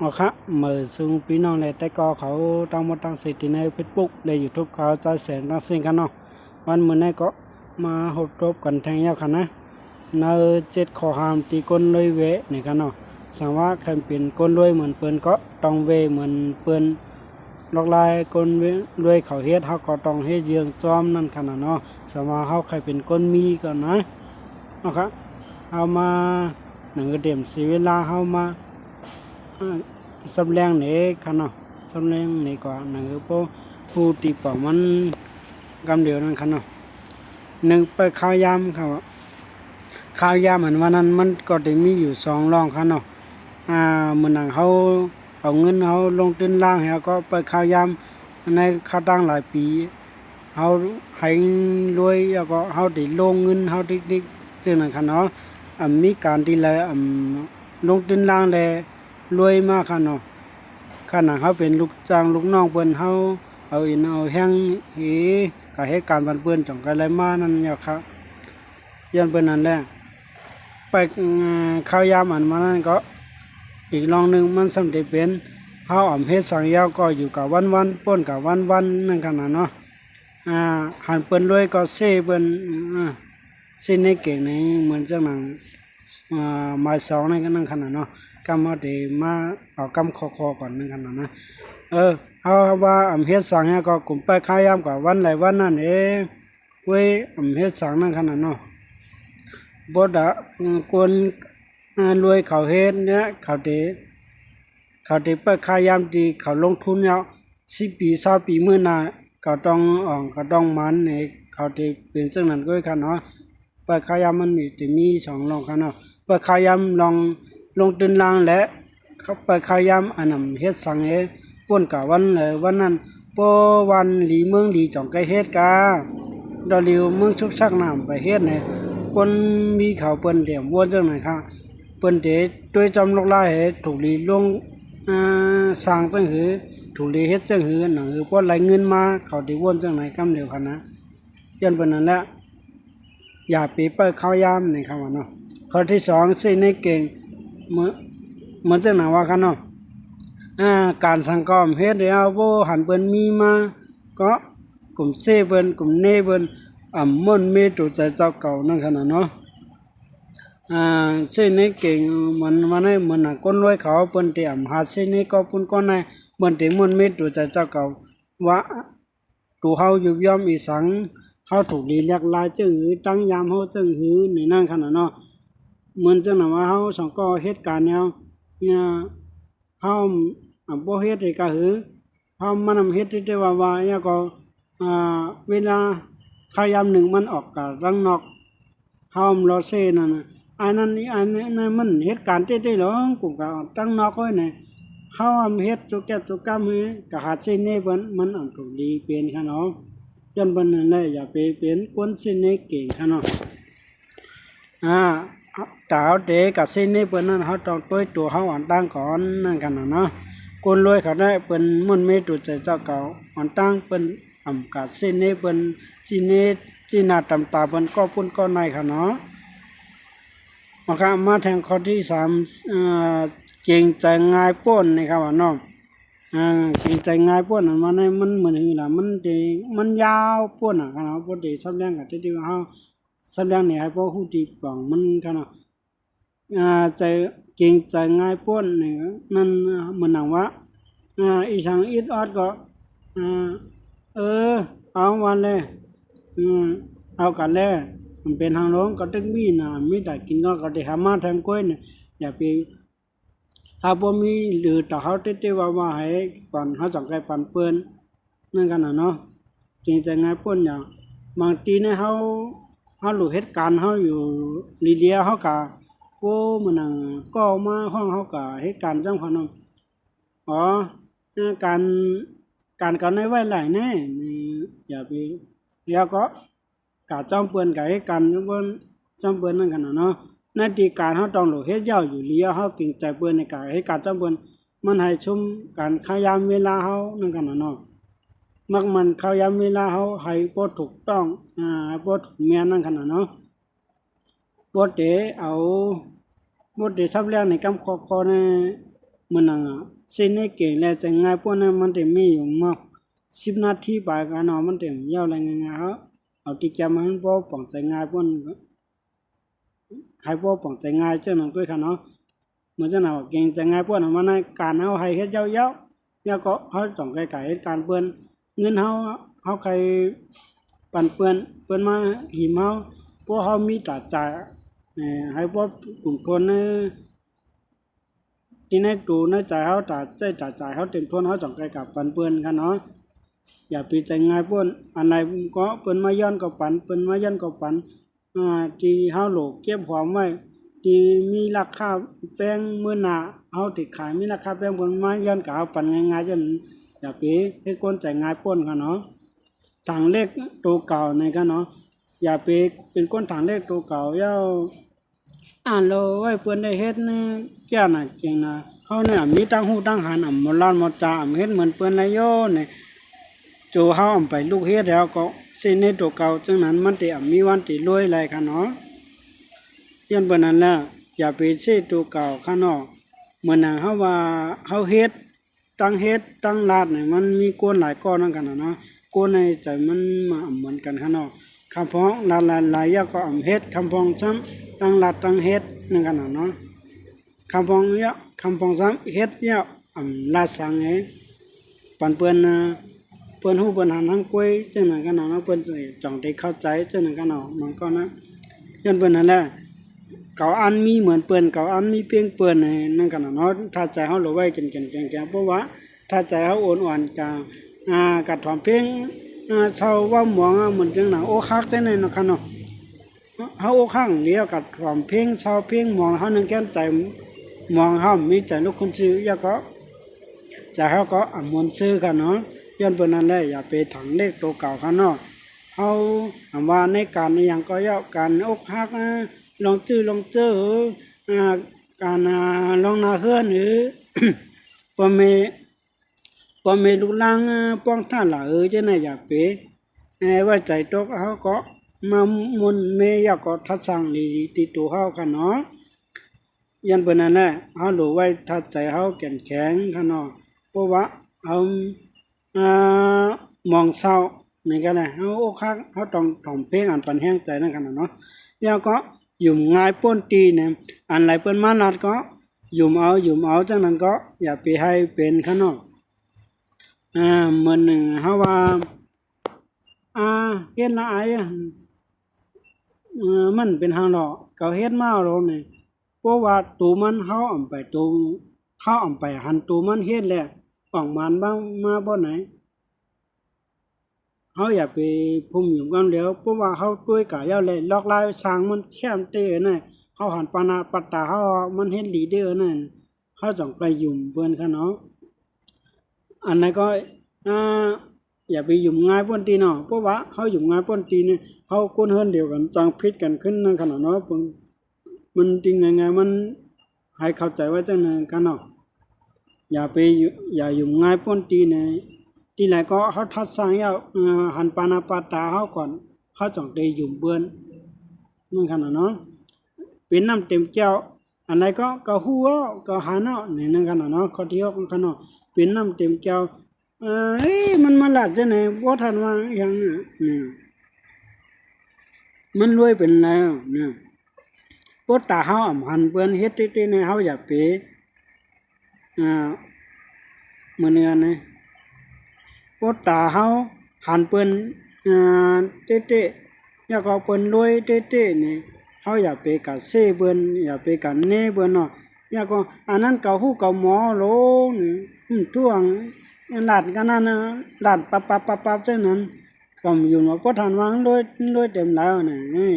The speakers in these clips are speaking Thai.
อ๋อครับเมื่อซึ่งพี่น้องในแต่ก็เขาตั้งหมดตั้งสิทธิ์ในเฟซบุ๊กในยูทูบเขาใจแสงตั้งสิ่งกันเนาะวันมื้อนี้ก็มาหดรบกันแทงยาวกันนะใน7ข้อห้ามตีก้นรวยเวนี่กันเนาะสังว่าใครเป็นก้นรวยเหมือนเปิ้นก็ต้องเวเหมือนเปิ้นลอกลายก้นรวยเขาเฮ็ดเฮาก็ต้องเฮ็ดเยืองจอมนั่นขนาดเนาะสังว่าเฮาใครเป็นก้นมีก่อนนะเอาครับเอามาหนังเต็มสีเวลาเฮามาสำแรงนี่คันเนาะสำแรงนี่ก็หนังผู้ตีป่อมันกำเดียวนั่นคันเนาะหนึ่งไปข้าวยามครับข้าวยามเหมือนวันนั้นมันก็ได้มีอยู่2ร่องคันเนาะเหมือนหนังเขาเอาเงินเขาลงทุนล่างแล้วก็ไปข้าวยามในค่าตั้งหลายปีเขาให้รวยแล้วก็เขาได้ลงเงินเขาดิกๆจึงนั่นคันเนาะมีการที่ละลงทุนล่างแลรวยมากคันเนาะขณะเขาเป็นลูกจ้างลูกน้องเปิ้นเขาเอาอินเอาแห้งก็เหตุการณ์บันเปิ้นจ่องกันไรมานั่นเนี่ยครับย้อนเปิ้นนั่นแหละไปข้าวยามอันมานั่นก็อีกรองนึงมันสำเร็จเป็นเฮาเฮ็ดสังยาวก็อยู่กับวันๆป้นกับวันๆนั่นขนาดเนาะหันเปิ้นรวยก็เซ่เปิ้นสิในเก่งในเหมือนจังหนังหมายสองนั่นก็นั่นขนาดเนาะกำมาเดมาเอากำคอก่อนนั่นขนาดนะเอาว่าเฮ็ดสังก็กลุ่มไปข้าวยามกับวันหลายวันนั่นเองเว้ยเฮ็ดสังนั่นขนาดเนาะบ่ดะกวนรวยเขาเฮ็ดเนี่ยเขาได้ไปข้าวยามที่เขาลงทุนแล้ว10 ปี 20 ปีมื้อหน้าก็ต้องก็ต้องมันให้เขาได้เป็นจังนั้นก็คันเนาะไปข้าวยามมันมี2รองคันเนาะไปข้าวยามลงทุนล่างและเขาไปข้าวยามอันนั้นเฮ็ดสังเฮป่นกะวันเลยวันนั้นปอวันหลีเมืองหลีจ่องไกเฮ็ดกาดอลิวเมืองชุบชักน้ำไปเฮ็ดเนี่ยคนมีเขาเปิ้นเดี่ยมวนจังไหนค่ะเปิ้นเดด้วยจำลกลายเฮ็ดถูกลีลงสร้างจังหือถูกลีเฮ็ดจังหือหนังหือพอไหลเงินมาเขาได้วนจังไหนกำเดียวคั่นนะย้อนเปิ้นนั่นแหละอย่าไปเปิดข้าวยามนี่ครับว่าเนาะข้อที่2สิในเก่งเหมือนจังไหนว่าคั่นเนาะการสังกอมเฮ็ดแล้วบ่หันเปิ้นมีมาก็กลุ่มเซเปิ้นกลุ่มเนเปิ้นม่วนเมตุใจเจ้าเก่านั่นขนาดเนาะเส้นนี้เก่งมันให้เหมือนคนรวยเขาเปิ้นที่หาเส้นนี้ก็ปุ่นก็ในเหมือนที่ม่วนเมตุใจเจ้าเก่าว่าตัวเฮาอยู่ยอมอีสังเฮาถูกลีเรียกลายจึงหือตั้งยามเฮาจึงหือนี่นั่นขนาดเนาะเหมือนจังว่าเฮาสองก็เหตุการณ์แนวเฮาบ่เฮ็ดให้ก็หือเฮามันเฮ็ดได้ว่าเนี่ยก็เวลาข้าวยามหนึ่งมันออกกะรังนอกเฮารอเซนั่นน่ะอันนั้นมันเหตุการณ์เต้ๆหรอกูก็ตั้งนอกไว้เนี่ยเฮาเฮ็ดจุกแก้จุกกำให้ก็หาเส้นนี้เพิ่นมันถูกดีเป็นคั่นเนาะย้อนเพิ่นนั่นแหละอย่าไปเป็นคนเส้นนี้เก่งคั่นเนาะดาวเดกับเส้นนี้เปิ้นนั้นเฮาต้องต้วยตัวเฮาอันตั้งก่อนนั่นกันน่ะเนาะคนรวยเขาได้เปิ้นมุ่นเมตุใจเจ้าเก่าอันตั้งเปิ้นกะเส้นนี้เปิ้นสิเนจีนาตำตาเปิ้นก็ปุ่นก็ในค่ะเนาะมาแทงข้อที่3เก่งใจง่ายป่นนี่ครับว่าเนาะเก่งใจง่ายป่นมันเหมือนนี่ล่ะมันยาวป่นค่ะเนาะบ่ได้สำแดงกับที่เฮาสำแดงนี่ให้พอฮู้ที่ปองมันค่ะเนาะใจเก่งใจง่ายป่นนี่นั่นเหมือนหนังว่าอีสังอิดออดก็เอาวันเลยเอากันแล้วมันเป็นทางร้องก็ตึกมีน่ะมีแต่กินก็ได้หามาทางก้อยเนี่ยอย่าไปถ้าบ่มีหรือถ้าเฮาเต้ๆว่าให้ก่อนเฮาจังไกปันเปิ้นนั่นกันน่ะเนาะเก่งใจง่ายป่นอย่างบางทีเนี่ยเฮารู้เหตุการณ์เฮาอยู่ลีเลียเฮาก็โอ้มันน่ะก็มาห้องเฮาก็เหตุการณ์จังคั่นเนาะการกันในไว้หลายแน่อย่าไปแล้วก็กะจอมเปิ้นกะให้กันเปิ้นจอมเปิ้นนั่นกันเนาะในที่การเฮาต้องเฮ็ดยาวอยู่เลียเฮาเก่งใจเปิ้นในกะให้การจอมเปิ้นมันให้ชุมการขยามเวลาเฮานั่นกันเนาะมันขยามเวลาเฮาให้บ่ถูกต้องบ่ถูกแม่นนั่นกันเนาะบ่ได้เอาบ่ได้ซับแรงในกำคอใน มันน่ะเส้นในเก่งแล้วจะง่ายพวกนั้นมันจะมีอยู่มา10นาทีไปกันเนาะมันจะยาวอะไรง่ายๆเอาที่แกมันบ่ป่องใจง่ายพวกให้บ่ป่องใจง่ายเจ้าหนังด้วยค่ะเนาะเหมือนจะหนาเก่งใจง่ายพวกนั้นมันในการเอาให้เฮ็ดยาวๆแล้วก็เขาต้องไกลๆเหตุการณ์เปิ้นเงินเฮาใครปั่นเปิ้นมาหิมเฮาพวกเฮามีตาจ่ายให้พวกกลุ่มคนที่ในตูในใจเขาตาใจเขาเต็มทวนเขาจ่องไกลกับปันเปิ้นค่ะเนาะอย่าไปใจง่ายเปิ้นอะไรก็เปิ้นมาย้อนกับปันเปิ้นมาย้อนกับปันที่เฮาโหลเก็บหอมไว้ที่มีราคาแป้งมื้อหน้าเฮาติขายมีราคาแป้งเปิ้นมาย้อนกับเฮาปันง่ายๆจนอย่าไปเฮ็ดคนใจง่ายเปิ้นค่ะเนาะทางเลขตัวเก่าในค่ะเนาะอย่าไปเป็นคนทางเลขตัวเก่าเย้าอ่านโลไว้เปิ้นได้เฮ็ดนี่แก่น่ะเก่งน่ะเฮาเนี่ยมีตั้งหูตั้งหันมลานมจาเฮ็ดเหมือนเปิ้นละโยเนี่ยโจเฮาไปลูกเฮ็ดแล้วก็สิในตัวเก่าจังนั้นมันสิมีวันที่รวยหลายค่ะเนาะย้อนเปิ้นนั่นแหละอย่าไปเสิตัวเก่าค่ะเนาะเหมือนน่ะเฮาว่าเฮาเฮ็ดตั้งลาดเนี่ยมันมีก้นหลายก้อนนั่นกันน่ะเนาะก้นในใจมันมาเหมือนกันค่ะเนาะคำพ้องลาหลายอย่างก็เฮ็ดคำพ้องซ้ำตั้งลาดตั้งเฮ็ดนั่นกันน่ะเนาะคำพ้องเยอะคำพ้องซ้ำเฮ็ดเยอะลาดสังเฮปันเปิ้นเปิ้นฮู้เปิ้นหันทางกล้วยจังนั้นกันเนาะเปิ้นจ่องได้เข้าใจจังนั้นกันเนาะมันก็นะย้อนเปิ้นนั่นแหละเขาอันมีเหมือนเปิ้นเขาอันมีเพียงเปิ้นนั่นกันเนาะถ้าใจเฮารู้ไว้แก่ๆเพราะว่าถ้าใจเฮาอ่อนๆกะถอมเพียงชาวว่าหมองเหมือนจังหนังโอคักจังนั้นเนาะค่ะเนาะเฮาโอคักเดียวกับถอมเพียงชาวเพียงมองเฮานึงแก้มใจมองเฮามีใจลูกคนซื่ออย่าก็จะเฮาก็มวนซื่อค่ะเนาะย้อนเปิ้นนั่นแหละอย่าไปถังเลขตัวเก่าค่ะเนาะเฮาว่าในการอีหยังก็ย่อการอกหักลองเจอการลองนาเฮือนหรือ ปเมลูกลังป้องท่าละจะน่ะอย่าไปว่าใจตกเฮาก็มามุนเมยก็ทัดสั่งดีติตัวเฮาค่ะเนาะยันเปิ้นนั่นแหละเฮารู้ไว้ทัดใจเฮาแข็งค่ะเนาะเพราะว่าเฮามองเศร้านี่ก็ได้เฮาอกหักเฮาต้องถ่อมเพลงอันปันแห้งใจนั่นกันเนาะแล้วก็ยุ่มง่ายป้นตีเนี่ยอันไหลเปิ้นมานัดก็ยุ่มเอาจังนั้นก็อย่าไปให้เป็นค่ะเนาะเหมือนเฮาว่าเฮ็ดละอายมันเป็นทางดอกก็เฮ็ดมาแล้วนี่เพราะว่าตัวมันเฮาอำไปตัวเฮาอำไปหันตัวมันเฮ็ดแล้วออกมันบ้างมาบ่ไหนเฮาอย่าไปพุ่มอยู่กันเดียวเพราะว่าเฮาต้วยกะยาวเลยลอกลายสร้างมันแคมเต้น่ะเฮาหันปานาปัตตาเฮามันเฮ็ดลีเดอร์นั่นเฮาต้องไปยุ่มเปิ้นค่ะเนาะอันนั้นก็อย่าไปยุ่มง่ายป้นตีเนาะเพราะว่าเฮายุ่มง่ายป้นตีนี่เฮาคนเฮือนเดียวกันจังพิษกันขึ้นนั่นขนาดเนาะมันจริงยังไงมันให้เข้าใจว่าจังนั้นกันเนาะอย่ายุ่มง่ายป้นตีนี่ที่ไหนก็เฮาทัดสร้างหันปานาปาตาเฮาก่อนเฮาต้องได้ยุ่มเบิ่นนั่นขนาดเนาะเป็นน้ำเต็มแก้วอันไหนก็ฮู้ก็หาเนาะนี่นั่นขนาดเนาะข้อที่6กันเนาะเป็นน้ำเต็มแก้วมันมาลัดจังไหนบ่ทันว่าอย่างนี่มันรวยเป็นแล้วเนี่ยปดตาเฮาหันเปิ้นเฮ็ดติๆในเฮาอยากไปมื้อนี้นะปดตาเฮาหันเปิ้นติๆอยากเอาเปิ้นรวยติๆนี่เฮาอยากไปกะเซเปิ้นอยากไปกะเนเปิ้นเนาะอยากก็อันนั้นเก่าฮู้เก่าหมอโลนี่ท่วงลาดกันนั่นลาดปับจังนั้นก็อยู่เนาะบ่ทันวางโดยเต็มแล้วนี่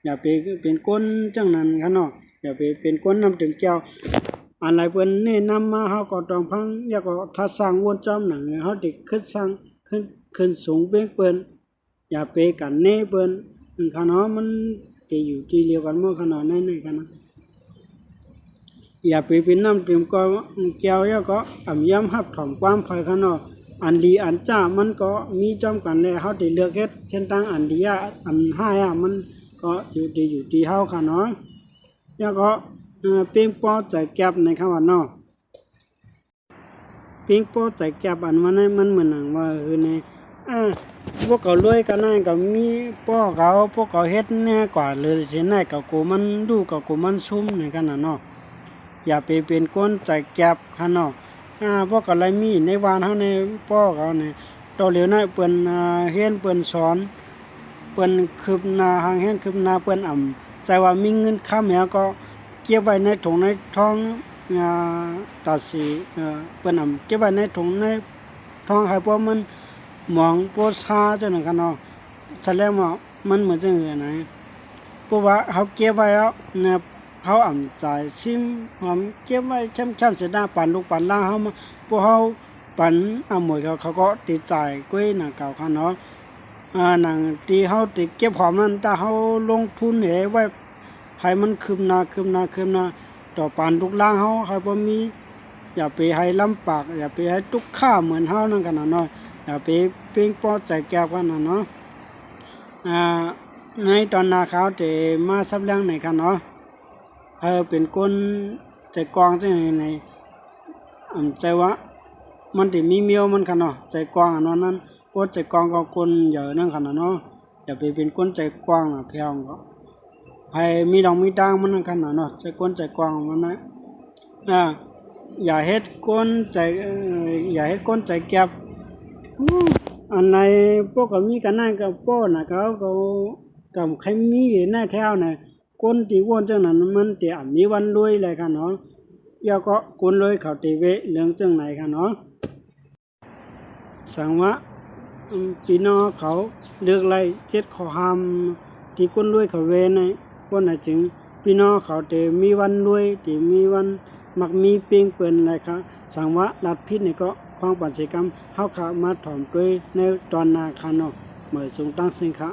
อย่าไปเป็นคนจังนั้นค่ะเนาะอย่าไปเป็นคนนำถึงแก้วอะไรเปิ้นแนะนำมาเฮาก็ต้องฟังอย่าก็ถ้าสร้างวนจอมหนังเฮาสิขึ้นสร้างขึ้นสูงเป้งเปิ้นอย่าไปกันเนเปิ้นค่ะเนาะมันสิอยู่ที่เดียวกันหมดค่ะเนาะนั่นๆกันนะอย่าไปเป็นน้ำเต็มก็แก้วแล้วก็ย้ำรับถ่อมความภายข้างนอกอันดีอันจ้ามันก็มีจอมกันแล้วเฮาได้เลือกเฮ็ดเช่นตั้งอันดีอันห้ามันก็อยู่ที่เฮาค่ะเนาะแล้วก็เพียงพอใจแก็บในคำว่าเนาะ ปิงโป้ใจแก็บอันมันเหมือนหนังว่าในพวกเขารวยกันนั่นก็มีป้อเขาพวกเขาเฮ็ดแน่กว่าเลยสิไหนก็กูมันดูก็กูมันซุ่มนี่กันน่ะเนาะอย่าไปเป็นคนใจแก็บคั่นเนาะพวกเขาเลยมีในวานเฮาในป้อเขาเนี่ยต่อเหลียวน้อยเปิ้นเฮียนเปิ้นสอนเปิ้นคืบหน้าหางแห่งคืบหน้าเปิ้นใจว่ามีเงินค้าแมวก็เก็บไว้ในถุงในท้องตาสีเปิ้นเก็บไว้ในถุงในท้องให้พวกมันมองโพชาจังนั้นกันเนาะแสดงว่ามันเหมือนจังไงนะเพราะว่าเฮาเก็บไว้แล้วนะเฮาใจซิมเก็บไว้ช้ำๆเสียดายปานลูกปานหลานเฮามาพวกเฮาปันหมวยเขาก็ติดใจกุ้ยน่ะเก่าคันเนาะหนังที่เฮาติเก็บหอมนั้นถ้าเฮาลงทุนไว้ให้มันคืบหน้าต่อปานลูกหลานเฮาให้บ่มีอย่าไปให้ลำบากอย่าไปให้ทุกข์ค่าเหมือนเฮานั่นกันน่ะเนาะอย่าไปเป้งป้อใจแก้วกันน่ะเนาะในตอนนาเขาแต่มาซับเลี้ยงไหนกันเนาะเป็นคนใจกว้างจังไงใจว่ามันติมีเมียวมันกันเนาะใจกว้างอันนั้นพวกใจกว้างก็คนเยอะนั่นกันเนาะอย่าไปเป็นคนใจกว้างเพียงก็ให้มีดองมีดังมันนั่นกันเนาะใจคนใจกว้างมันนะอย่าเฮ็ดคนใจแก็บอันไหนพวกก็มีกันนั่นก็ป้อน่ะเขาก็กับใครมีหน้าแถวน่ะคนที่ว่นจังนั้นมันแต่มีวันรวยเลยกันเนาะอย่าก็คนรวยเขาติเวเรื่องจังไหนกันเนาะสังว่าพี่น้องเขาเลือกไร7ข้อห้ามที่คนรวยเขาเวในบ่น่ะจึงพี่น้องเขาแต่มีวันรวยที่มีวันมักมีเปียงเปิ้นอะไรค่ะสังว่ารัฐพิษนี่ก็ความปัจจิกรรมเฮาขามาถ่อมด้วยในตอนนาคาเนาะเมื่อสูงตั้งสิงค่ะ